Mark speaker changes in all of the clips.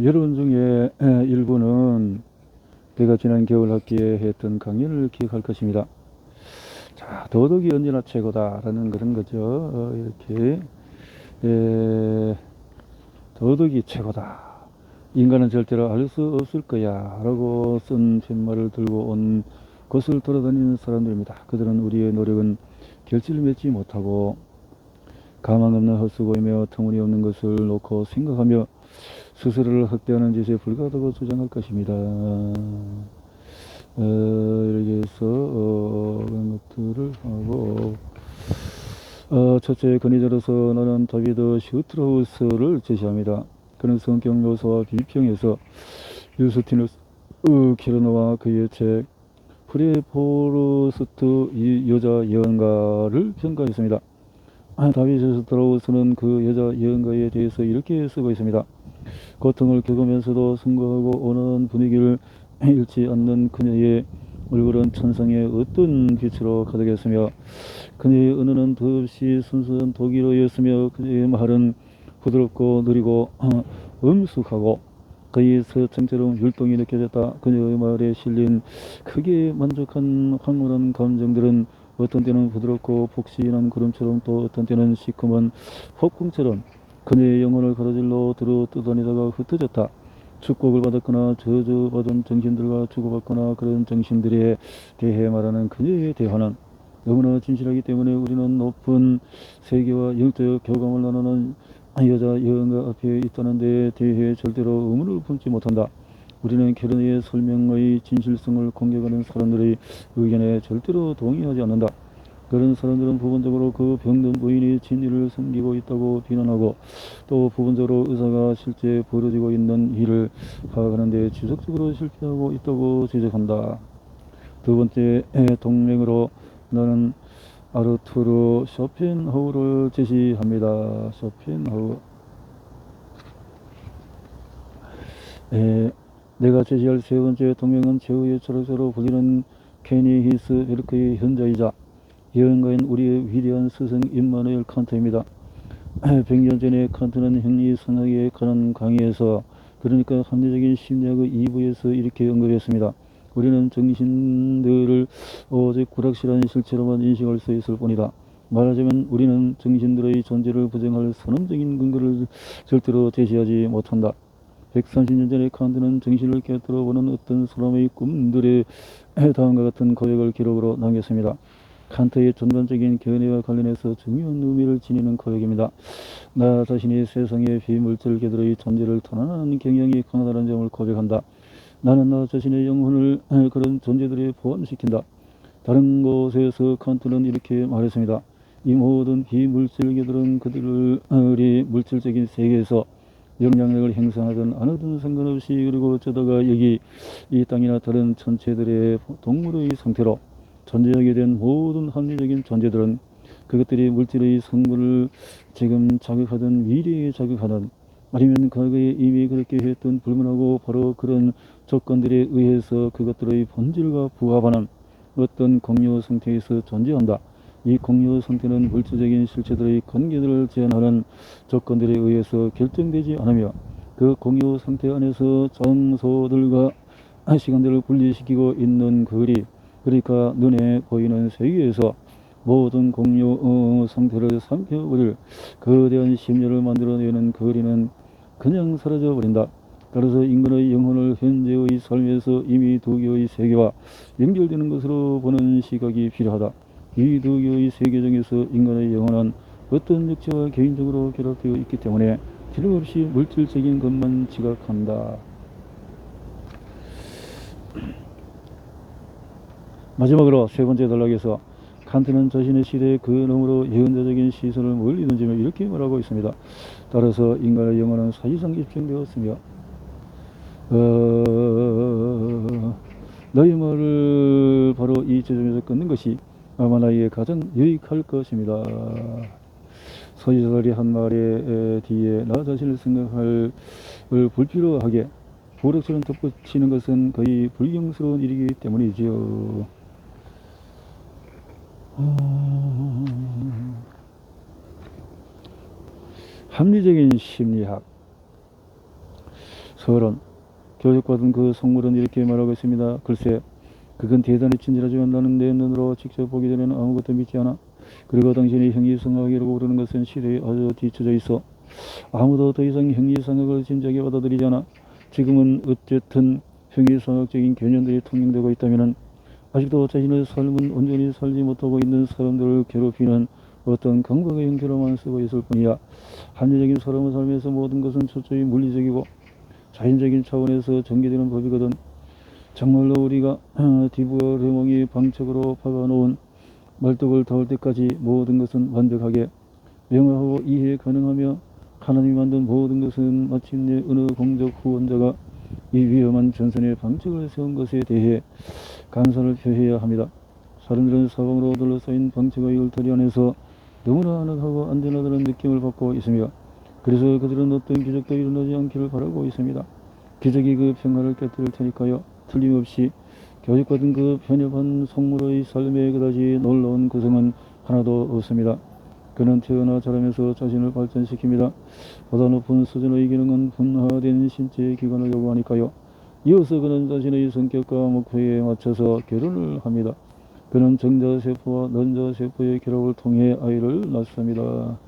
Speaker 1: 여러분 중에 일부는 내가 지난 겨울 학기에 했던 강연을 기억할 것입니다. 자, 도덕이 언제나 최고다라는 그런 거죠. 이렇게 도덕이 최고다. 인간은 절대로 알 수 없을 거야 라고 쓴 팻말을 들고 온 곳을 돌아다니는 사람들입니다. 그들은 우리의 노력은 결실을 맺지 못하고 가망 없는 헛수고이며 터무니없는 것을 놓고 생각하며 스스로를 학대하는 짓에 불과하다고 주장할 것입니다. 이렇게 해서 그런 것들을 하고 첫째 권위자로서 나는 다비드 슈트라우스를 제시합니다. 그는 성격 묘사와 비평에서 유스티누스 키르노와 그의 책 프레포르스트 이 여자 예언가를 평가했습니다. 다비드 슈트라우스는 그 여자 예언가에 대해서 이렇게 쓰고 있습니다. 고통을 겪으면서도 승부하고 오는 분위기를 잃지 않는 그녀의 얼굴은 천상의 어떤 빛으로 가득했으며 그녀의 언어는 더없이 순수한 독일어였으며 그녀의 말은 부드럽고 느리고 엄숙하고 그의 서청처럼 율동이 느껴졌다. 그녀의 말에 실린 크게 만족한 황홀한 감정들은 어떤 때는 부드럽고 폭신한 구름처럼 또 어떤 때는 시커먼 폭풍처럼 그녀의 영혼을 가로질러 들어 떠다니다가 흩어졌다. 축복을 받았거나 저주받은 정신들과 주고받거나 그런 정신들에 대해 말하는 그녀의 대화는 너무나 진실하기 때문에 우리는 높은 세계와 영적 교감을 나누는 여자 예언가 앞에 있다는 데 대해 절대로 의문을 품지 못한다. 우리는 결혼의 설명의 진실성을 공격하는 사람들의 의견에 절대로 동의하지 않는다. 그런 사람들은 부분적으로 그 병든 부인이 진리를 숨기고 있다고 비난하고 또 부분적으로 의사가 실제 벌어지고 있는 일을 파악하는 데 지속적으로 실패하고 있다고 지적한다. 두 번째 동맹으로 나는 아르투르 쇼펜하우를 제시합니다. 쇼펜하우. 내가 제시할 세 번째 동맹은 최후의 철학자로 불리는 케니 히스 베르크의 현자이자 예언가인 우리의 위대한 스승 임마누엘 칸트입니다. 100년 전에 칸트는 형리선학에 관한 강의에서 그러니까 합리적인 심리학의 2부에서 이렇게 언급했습니다. 우리는 정신들을 오직 불확실한 실체로만 인식할 수 있을 뿐이다. 말하자면 우리는 정신들의 존재를 부정할 선언적인 근거를 절대로 제시하지 못한다. 130년 전에 칸트는 정신을 깨뜨려 보는 어떤 사람의 꿈들에 다음과 같은 고백을 기록으로 남겼습니다. 칸트의 전반적인 견해와 관련해서 중요한 의미를 지니는 고백입니다. 나 자신이 세상의 비물질 궤들의 존재를 탄환하는 경향이 강하다는 점을 고백한다. 나는 나 자신의 영혼을 그런 존재들에 포함시킨다. 다른 곳에서 칸트는 이렇게 말했습니다. 이 모든 비물질 궤들은 그들이 물질적인 세계에서 영향력을 행사하든 안 하든 상관없이 그리고 어쩌다가 여기 이 땅이나 다른 천체들의 동물의 상태로 존재하게 된 모든 합리적인 존재들은 그것들이 물질의 성분을 지금 자극하든 미래에 자극하든 아니면 과거에 이미 그렇게 했던 불문하고 바로 그런 조건들에 의해서 그것들의 본질과 부합하는 어떤 공유 상태에서 존재한다. 이 공유 상태는 물질적인 실체들의 관계들을 제한하는 조건들에 의해서 결정되지 않으며 그 공유 상태 안에서 장소들과 시간들을 분리시키고 있는 거리, 그러니까 눈에 보이는 세계에서 모든 공유 상태를 삼켜버릴 거대한 심리를 만들어내는 거리는 그냥 사라져버린다. 따라서 인간의 영혼을 현재의 삶에서 이미 두 개의 세계와 연결되는 것으로 보는 시각이 필요하다. 이 두 개의 세계 중에서 인간의 영혼은 어떤 육체와 개인적으로 결합되어 있기 때문에 틀림없이 물질적인 것만 지각한다. 마지막으로 세 번째 단락에서 칸트는 자신의 시대의 근원으로 예언자적인 시선을 멀리 던지며 이렇게 말하고 있습니다. 따라서 인간의 영혼은 사실상 입증되었으며 너희 말을 바로 이 지점에서 끊는 것이 아마 나에게 가장 유익할 것입니다. 서지사들이 한 말의 뒤에 나 자신을 생각할 불필요하게 부력처럼 덧붙이는 것은 거의 불경스러운 일이기 때문이지요. 합리적인 심리학. 서론. 교육받은 그 성물은 이렇게 말하고 있습니다. 글쎄, 그건 대단히 친절하지만 나는 내 눈으로 직접 보기 전에는 아무것도 믿지 않아. 그리고 당신이 형이상학이라고 부르는 것은 시대에 아주 뒤처져 있어. 아무도 더 이상 형이상학을 진지하게 받아들이지 않아. 지금은 어쨌든 형이상학적인 개념들이 통용되고 있다면 아직도 자신의 삶은 온전히 살지 못하고 있는 사람들을 괴롭히는 어떤 강박의 형태로만 쓰고 있을 뿐이야. 합리적인 사람의 삶에서 모든 것은 철저히 물리적이고 자연적인 차원에서 전개되는 법이거든. 정말로 우리가 디부와 르몽이 방책으로 박아놓은 말뚝을 닿을 때까지 모든 것은 완벽하게 명확하고 이해 가능하며 하나님이 만든 모든 것은 마침내 어느 공적 후원자가 이 위험한 전선에 방책을 세운 것에 대해 감사를 표해야 합니다. 사람들은 사방으로 둘러싸인 방책의 울타리 안에서 너무나 안락하고 안전하다는 느낌을 받고 있으며 그래서 그들은 어떤 기적도 일어나지 않기를 바라고 있습니다. 기적이 그 평화를 깨뜨릴 테니까요. 틀림없이 교육받은 그 편협한 성물의 삶에 그다지 놀라운 구성은 하나도 없습니다. 그는 태어나 자라면서 자신을 발전시킵니다. 보다 높은 수준의 기능은 분화된 신체 기관을 요구하니까요. 이어서 그는 자신의 성격과 목표에 맞춰서 결혼을 합니다. 그는 정자세포와 난자세포의 결합을 통해 아이를 낳습니다.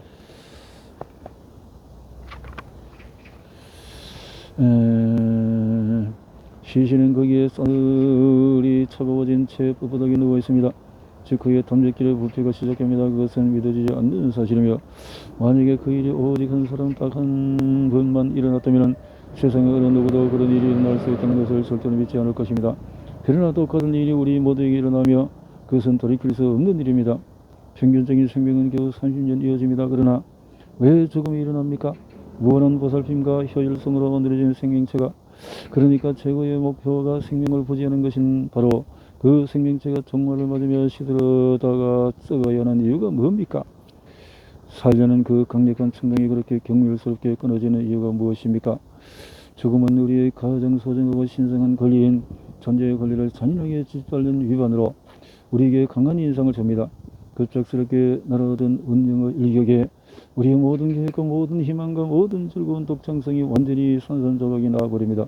Speaker 1: 시신은 거기에 싸늘히 차가워진 채 뻣뻣하게 누워 있습니다. 즉 그의 탐욕길의 부패가 시작합니다. 그것은 믿어지지 않는 사실이며 만약에 그 일이 오직 한 사람 딱 한 번만 일어났다면 세상의 어느 누구도 그런 일이 일어날 수 있다는 것을 절대로 믿지 않을 것입니다. 그러나 똑같은 일이 우리 모두에게 일어나며 그것은 돌이킬 수 없는 일입니다. 평균적인 생명은 겨우 30년 이어집니다. 그러나 왜 죽음이 일어납니까? 무한한 보살핌과 효율성으로 만들어진 생명체가 그러니까 최고의 목표가 생명을 부지하는 것인 바로 그 생명체가 종말을 맞으며 시들어다가 썩어야 하는 이유가 뭡니까? 살려는 그 강력한 충동이 그렇게 경멸스럽게 끊어지는 이유가 무엇입니까? 죽음은 우리의 가장 소중하고 신성한 권리인 존재의 권리를 잔인하게 짓밟는 위반으로 우리에게 강한 인상을 줍니다. 급작스럽게 날아오던 운명의 일격에 우리의 모든 계획과 모든 희망과 모든 즐거운 독창성이 완전히 산산조각이 나와버립니다.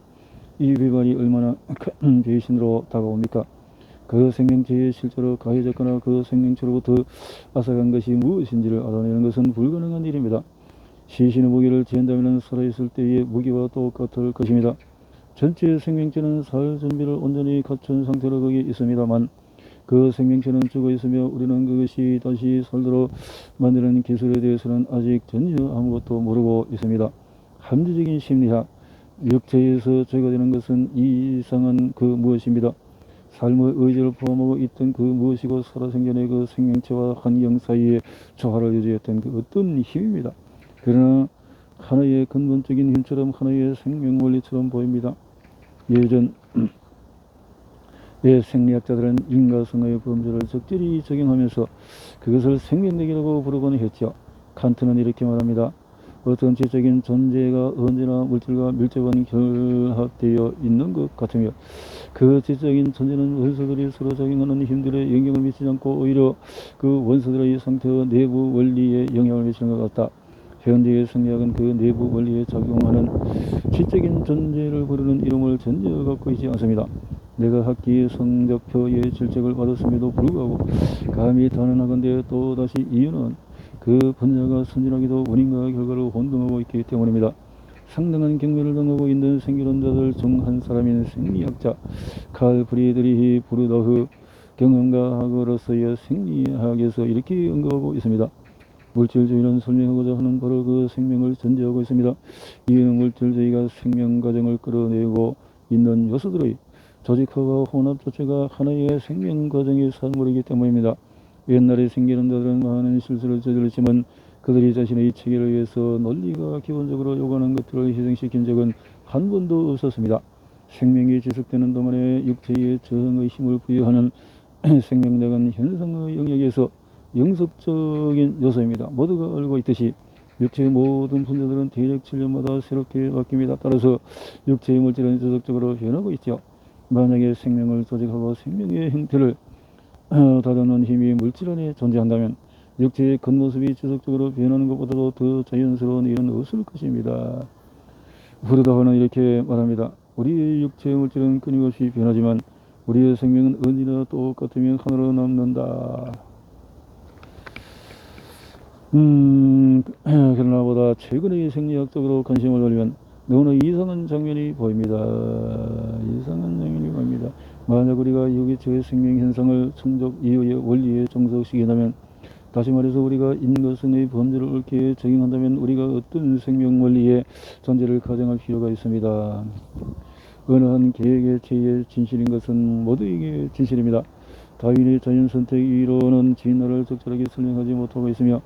Speaker 1: 이 위반이 얼마나 큰 배신으로 다가옵니까? 그 생명체에 실제로 가해졌거나 그 생명체로부터 앗아간 것이 무엇인지를 알아내는 것은 불가능한 일입니다. 시신의 무기를 지한다면 살아있을 때의 무기와 똑같을 것입니다. 전체 생명체는 살 준비를 온전히 갖춘 상태로 거기 있습니다만 그 생명체는 죽어 있으며 우리는 그것이 다시 살도록 만드는 기술에 대해서는 아직 전혀 아무것도 모르고 있습니다. 합리적인 심리학, 육체에서 죄가 되는 것은 이상한 그 무엇입니다. 삶의 의지를 포함하고 있던 그 무엇이고 살아생전의 그 생명체와 환경 사이에 조화를 유지했던 그 어떤 힘입니다. 그러나 하나의 근본적인 힘처럼 하나의 생명 원리처럼 보입니다. 예전 생리학자들은 인과성의 범주를 적절히 적용하면서 그것을 생명력이라고 부르곤 했죠. 칸트는 이렇게 말합니다. 어떤 지적인 존재가 언제나 물질과 밀접한 결합되어 있는 것 같으며 그 지적인 존재는 원소들이 서로 작용하는 힘들에 영향을 미치지 않고 오히려 그 원소들의 상태와 내부 원리에 영향을 미치는 것 같다. 현대의 생리학은 그 내부 원리에 작용하는 지적인 존재를 부르는 이름을 전혀 갖고 있지 않습니다. 내가 학기 성적표의 질책을 받았음에도 불구하고 감히 단언하건대 또다시 이유는 그 분야가 선진하기도 원인과 결과를 혼동하고 있기 때문입니다. 상당한 경멸을 당하고 있는 생기론자들 중 한 사람인 생리학자 칼 프리드리히 부르더흐 경험가학으로서의 생리학에서 이렇게 언급하고 있습니다. 물질주의는 설명하고자 하는 바로 그 생명을 전제하고 있습니다. 이는 물질주의가 생명 과정을 끌어내고 있는 요소들의 조직화와 혼합 자체가 하나의 생명 과정의 산물이기 때문입니다. 옛날에 생기론자들은 많은 실수를 저질렀지만 그들이 자신의 체계를 위해서 논리가 기본적으로 요구하는 것들을 희생시킨 적은 한 번도 없었습니다. 생명이 지속되는 동안에 육체의 저항의 힘을 부여하는 생명력은 현상의 영역에서 영속적인 요소입니다. 모두가 알고 있듯이 육체의 모든 분자들은 대략 7년마다 새롭게 바뀝니다. 따라서 육체의 물질은 지속적으로 변하고 있죠. 만약에 생명을 조직하고 생명의 형태를 다듬는 힘이 물질 안에 존재한다면 육체의 겉모습이 지속적으로 변하는 것보다도 더 자연스러운 일은 없을 것입니다. 후르다바는 이렇게 말합니다. 우리의 육체의 물질은 끊임없이 변하지만 우리의 생명은 언제나 똑같으며 하늘로 남는다. 그러나 보다 최근의 생리학적으로 관심을 돌리면 너무나 이상한 장면이 보입니다. 이상한 장면이 보입니다. 만약 우리가 유기체의 생명 현상을 성적 이유의 원리에 정석시킨다면, 다시 말해서 우리가 인과성의 범죄를 옳게 적용한다면 우리가 어떤 생명 원리의 존재를 가정할 필요가 있습니다. 어느 한 계획의 체의 진실인 것은 모두에게 진실입니다. 다윈의 자연선택 이론은 진화를 적절하게 설명하지 못하고 있으며,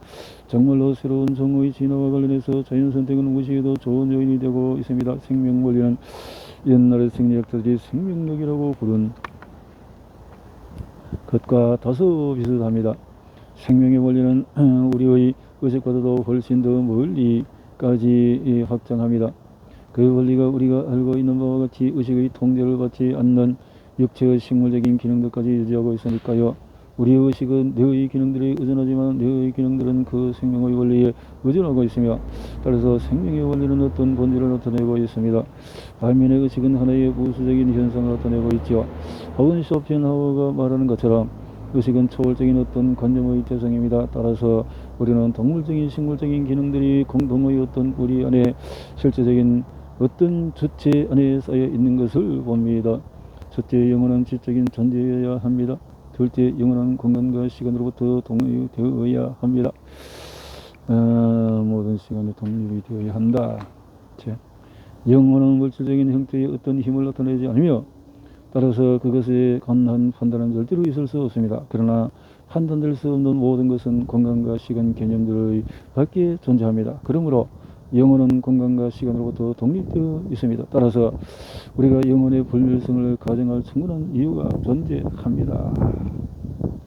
Speaker 1: 정말로 새로운 종의 진화와 관련해서 자연선택은 무엇이에도 좋은 요인이 되고 있습니다. 생명 원리는 옛날의 생리학자들이 생명력이라고 부른 것과 다소 비슷합니다. 생명의 원리는 우리의 의식과도 훨씬 더 멀리까지 확장합니다. 그 원리가 우리가 알고 있는 바와 같이 의식의 통제를 받지 않는 육체의 식물적인 기능들까지 유지하고 있으니까요. 우리의 의식은 뇌의 기능들에 의존하지만 뇌의 기능들은 그 생명의 원리에 의존하고 있으며, 따라서 생명의 원리는 어떤 본질을 나타내고 있습니다. 반면에 의식은 하나의 부수적인 현상을 나타내고 있지요. 하운 쇼펜하우어가 말하는 것처럼 의식은 초월적인 어떤 관점의 대상입니다. 따라서 우리는 동물적인 식물적인 기능들이 공동의 어떤 우리 안에 실제적인 어떤 주체 안에 쌓여 있는 것을 봅니다. 첫째, 영원한 지적인 존재여야 합니다. 둘째, 영원한 공간과 시간으로부터 독립되어야 합니다. 모든 시간에 독립이 되어야 한다. 영원한 물질적인 형태의 어떤 힘을 나타내지 않으며, 따라서 그것에 관한 판단은 절대로 있을 수 없습니다. 그러나 판단될 수 없는 모든 것은 공간과 시간 개념들 밖에 존재합니다. 그러므로 영혼은 공간과 시간으로부터 독립되어 있습니다. 따라서 우리가 영혼의 불멸성을 가정할 충분한 이유가 존재합니다.